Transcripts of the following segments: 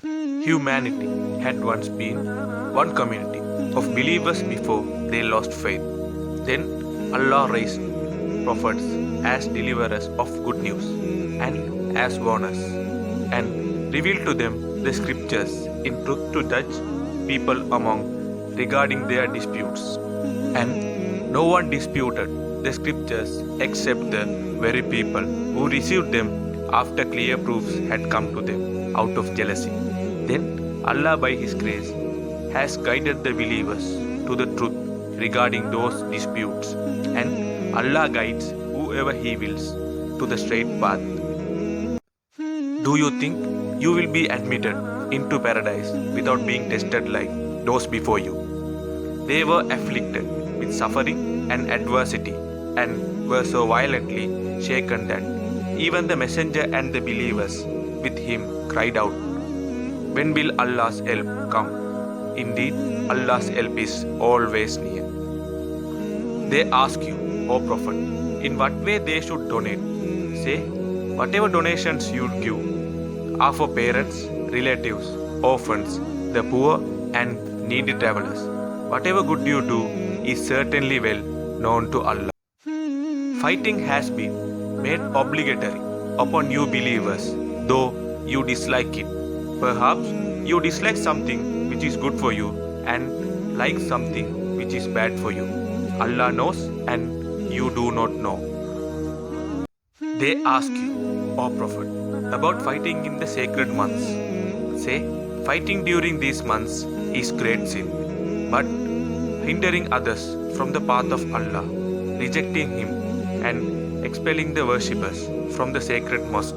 Humanity had once been one community of believers before they lost faith. Then Allah raised prophets as deliverers of good news and as warners, and revealed to them the scriptures in truth to judge people among regarding their disputes. And no one disputed the scriptures except the very people who received them after clear proofs had come to them out of jealousy. Then Allah by His grace has guided the believers to the truth regarding those disputes, and Allah guides whoever He wills to the straight path. Do you think you will be admitted into paradise without being tested like those before you? They were afflicted with suffering and adversity and were so violently shaken that even the messenger and the believers with him cried out, "When will Allah's help come? Indeed, Allah's help is always near." They ask you, O Prophet, in what way they should donate. Say, whatever donations you give are for parents, relatives, orphans, the poor and needy travelers. Whatever good you do is certainly well known to Allah. Fighting has been made obligatory upon you believers, though you dislike it. Perhaps you dislike something which is good for you and like something which is bad for you. Allah knows and you do not know. They ask you, O Prophet, about fighting in the sacred months. Say, fighting during these months is great sin, but hindering others from the path of Allah, rejecting Him and expelling the worshippers from the sacred mosque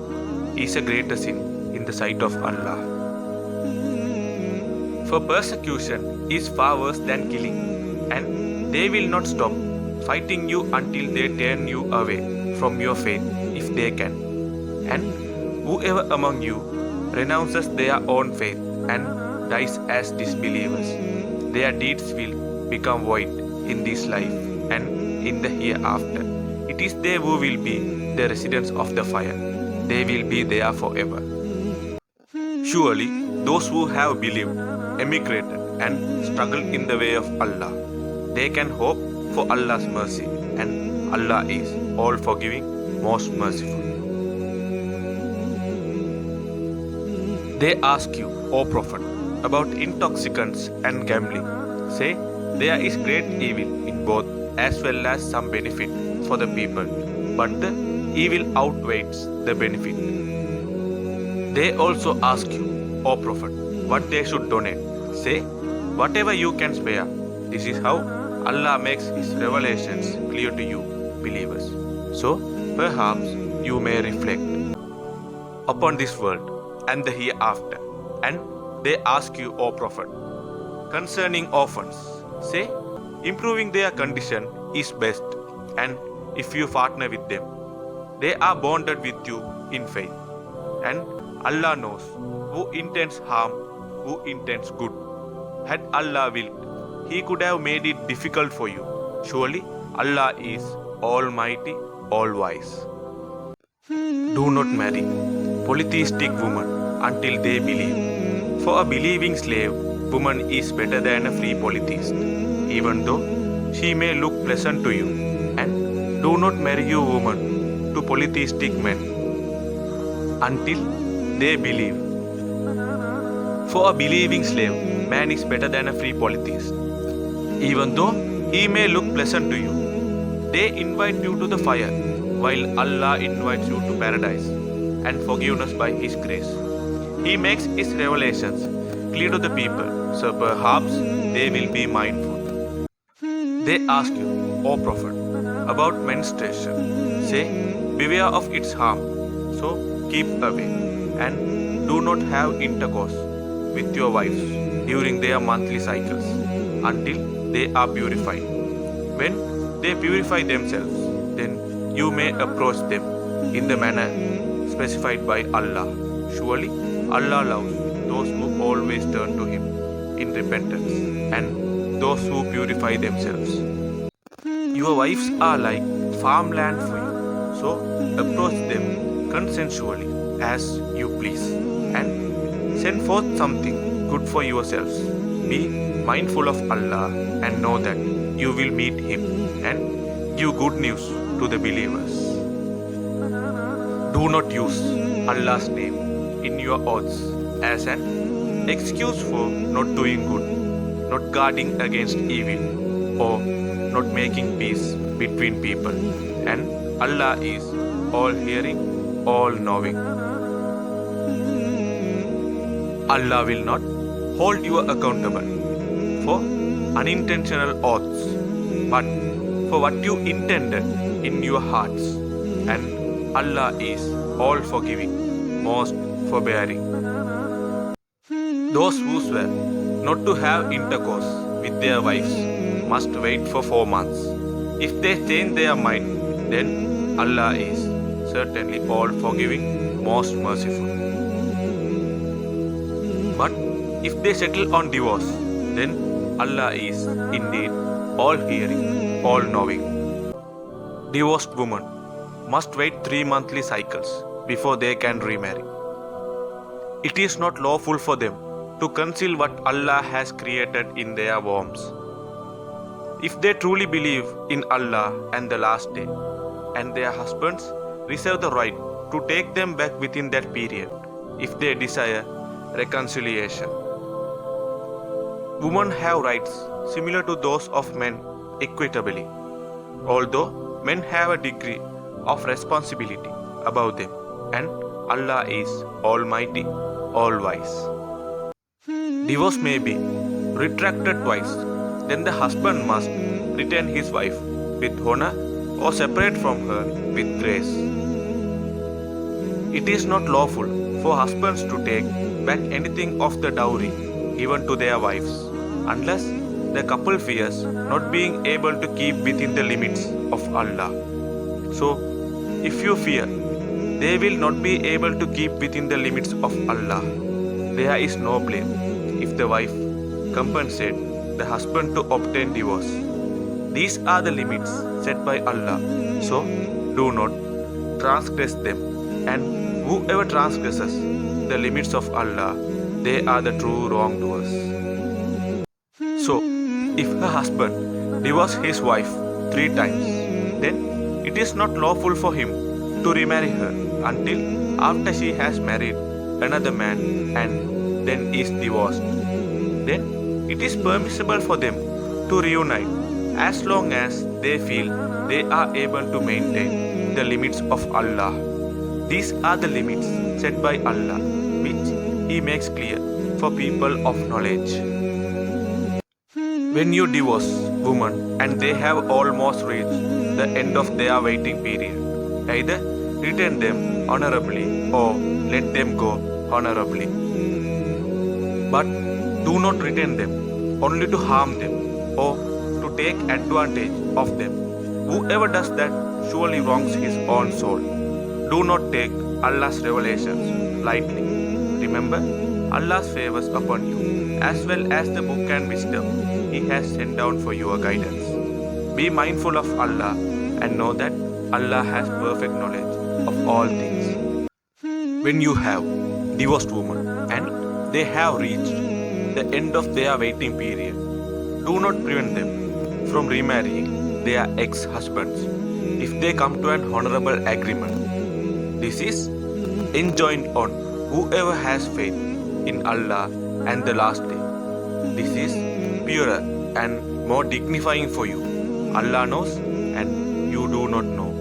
is a greater sin in the sight of Allah. For persecution is far worse than killing, and they will not stop fighting you until they turn you away from your faith if they can. And whoever among you renounces their own faith and dies as disbelievers, their deeds will become void in this life and in the hereafter. It is they who will be the residents of the fire. They will be there forever. Surely those who have believed, emigrated and struggled in the way of Allah, they can hope for Allah's mercy, and Allah is all forgiving, most merciful. They ask you, O Prophet, about intoxicants and gambling. Say, there is great evil in both as well as some benefit for the people, but the evil outweighs the benefit. They also ask you, O Prophet, what they should donate. Say, whatever you can spare. This is how Allah makes His revelations clear to you, believers. So, perhaps you may reflect upon this world and the hereafter. And they ask you, O Prophet, concerning orphans. Say, improving their condition is best, and if you partner with them, they are bonded with you in faith. And Allah knows who intends harm, who intends good. Had Allah willed, He could have made it difficult for you. Surely Allah is Almighty, All-Wise. Do not marry polytheistic women until they believe. For a believing slave woman is better than a free polytheist, even though she may look pleasant to you. And do not marry your woman to polytheistic men until they believe. For a believing slave, man is better than a free polytheist, even though he may look pleasant to you. They invite you to the fire, while Allah invites you to paradise and forgiveness by His grace. He makes His revelations clear to the people, so perhaps they will be mindful. They ask you, O Prophet, about menstruation. Say, beware of its harm, so keep away, and do not have intercourse with your wives during their monthly cycles until they are purified. When they purify themselves, then you may approach them in the manner specified by Allah. Surely Allah loves those who always turn to Him in repentance and those who purify themselves. Your wives are like farmland for you, so approach them consensually as you please, and Send forth something good for yourselves. Be mindful of Allah and know that you will meet Him and give good news to the believers. Do not use Allah's name in your oaths as an excuse for not doing good, not guarding against evil, or not making peace between people. And Allah is all hearing, all knowing. Allah will not hold you accountable for unintentional oaths, but for what you intended in your hearts. And Allah is all forgiving, most forbearing. Those who swear not to have intercourse with their wives must wait for 4 months. If they change their mind, then Allah is certainly all forgiving, most merciful. But if they settle on divorce, then Allah is indeed all hearing, all knowing. Divorced women must wait 3 monthly cycles before they can remarry. It is not lawful for them to conceal what Allah has created in their wombs. If they truly believe in Allah and the last day, and their husbands reserve the right to take them back within that period, if they desire reconciliation. Women have rights similar to those of men equitably, although men have a degree of responsibility above them, and Allah is Almighty, All-Wise. Divorce may be retracted twice, then the husband must retain his wife with honor or separate from her with grace. It is not lawful for husbands to take back anything of the dowry given to their wives, unless the couple fears not being able to keep within the limits of Allah. So, if you fear they will not be able to keep within the limits of Allah, there is no blame if the wife compensate the husband to obtain divorce. These are the limits set by Allah, so do not transgress them. And whoever transgresses the limits of Allah, they are the true wrongdoers. So, if a husband divorces his wife 3 times, then it is not lawful for him to remarry her until after she has married another man and then is divorced. Then it is permissible for them to reunite as long as they feel they are able to maintain the limits of Allah. These are the limits set by Allah, which He makes clear for people of knowledge. When you divorce women and they have almost reached the end of their waiting period, either retain them honorably or let them go honorably. But do not retain them only to harm them or to take advantage of them. Whoever does that surely wrongs his own soul. Do not take Allah's revelations lightly. Remember Allah's favors upon you, as well as the book and wisdom He has sent down for your guidance. Be mindful of Allah and know that Allah has perfect knowledge of all things. When you have divorced women and they have reached the end of their waiting period, do not prevent them from remarrying their ex-husbands if they come to an honorable agreement. This is enjoined on whoever has faith in Allah and the last day. This is purer and more dignifying for you. Allah knows and you do not know.